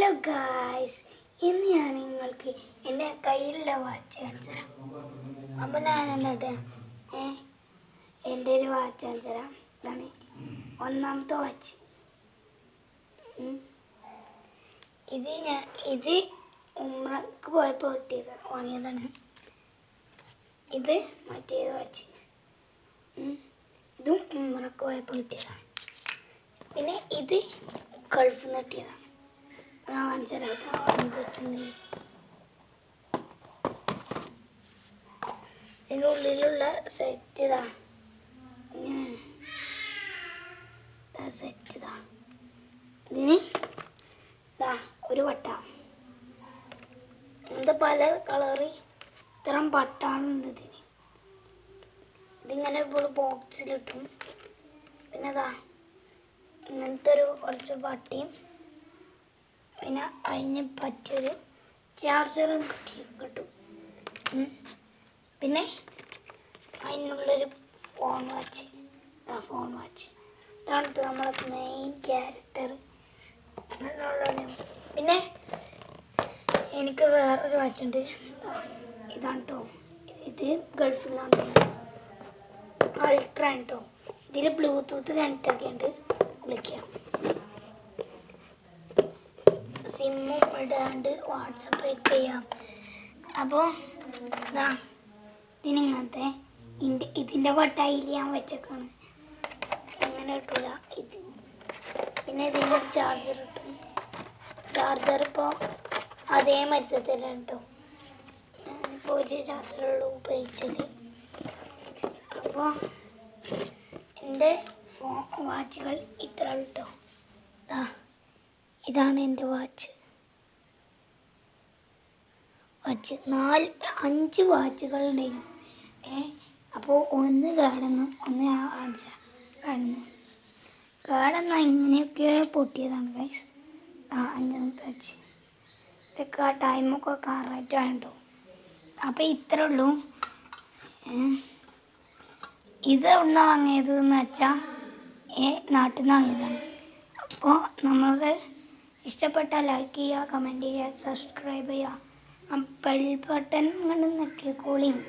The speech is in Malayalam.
ഹലോ ഗായ്സ്, ഇന്ന് ഞാൻ നിങ്ങൾക്ക് എൻ്റെ കയ്യിലുള്ള വാച്ച് കാണിച്ചു തരാം. അപ്പം ഞാൻ എന്താട്ടെ എൻ്റെ ഒരു വാച്ച് കാണിച്ചു തരാം. ഇതാണ് ഒന്നാമത്തെ വാച്ച്. ഇത് ഉംറക്ക് പോയപ്പോൾ വാങ്ങിയതാണ്. ഇത് മറ്റേത് വാച്ച്, ഇതും ഉംറക്ക് പോയപ്പോൾ കിട്ടിയതാണ്. പിന്നെ ഇത് ഗൾഫിൽ നിന്ന് കിട്ടിയതാണ്. ഞാൻ കാണിച്ചു തരാം. ഇതിൻ്റെ ഉള്ളിലുള്ള സെറ്റ് ഇങ്ങനെ സെറ്റ് ഇതിന് ഒരു വട്ട, ഇങ്ങനത്തെ പല കളറ് ഇത്തരം പട്ടാണുണ്ട് ഇതിന്. ഇതിങ്ങനെ ഇപ്പോൾ ബോക്സിലിട്ടും. പിന്നെ ഇങ്ങനത്തെ കുറച്ച് പട്ടിയും പിന്നെ അതിന് പറ്റിയൊരു ചാർജറും കിട്ടും. പിന്നെ അതിനുള്ളൊരു ഫോൺ വാച്ച്. ഇതാണ് നമ്മളെ മെയിൻ ക്യാരക്ടർ. പിന്നെ എനിക്ക് വേറൊരു വാച്ചുണ്ട്. ഇതാണ് കേട്ടോ. ഇത് ഗൾഫിൽ നിന്നാണ്, അൾട്ര കേട്ടോ. ഇതിൽ ബ്ലൂടൂത്ത് കണക്റ്റൊക്കെ ഉണ്ട്, വിളിക്കാം. സിമ്മും ഇടാണ്ട് വാട്സപ്പ് ചെയ്യാം. അപ്പോൾ ഇതിനിങ്ങനത്തെ ഇതിൻ്റെ വട്ടായിൽ ഞാൻ വെച്ചേക്കാണ്, അങ്ങനെ കിട്ടില്ല ഇത്. പിന്നെ ഇതിൻ്റെ ചാർജർ കിട്ടും. ചാർജർ ഇപ്പോൾ അതേ മരുത്തത്തില്ല കേട്ടോ. ഞാനിപ്പോൾ ഒരു ചാർജറുള്ള ഉപയോഗിച്ചത്. അപ്പോൾ എൻ്റെ വാച്ചുകൾ ഇത്ര കേട്ടോ. ഇതാണ് എൻ്റെ വാച്ച്. 5 വാച്ചുകളുണ്ടായിരുന്നു. അപ്പോൾ ഒന്ന് കേടന്നു, ഒന്ന് കേടന്ന ഇങ്ങനെയൊക്കെ പൊട്ടിയതാണ് ഗൈസ്. 5ാമത്തെ വാച്ച്. ഇതൊക്കെ ആ ടൈമൊക്കെ കറക്റ്റാണ് കേട്ടോ. അപ്പോൾ ഇത്രേ ഉള്ളൂ. ഇത് എവിടെ വാങ്ങിയത് എന്ന് വെച്ചാൽ നാട്ടിൽ നിന്ന് വാങ്ങിയതാണ്. അപ്പോൾ നമ്മൾക്ക് ഇഷ്ടപ്പെട്ടാൽ ലൈക്ക് ചെയ്യുക, കമൻറ്റ് ചെയ്യുക, സബ്സ്ക്രൈബ് ചെയ്യുക, ആ ബെൽ ബട്ടൺ കൊണ്ട് നിൽക്കുക, കോളിങ്.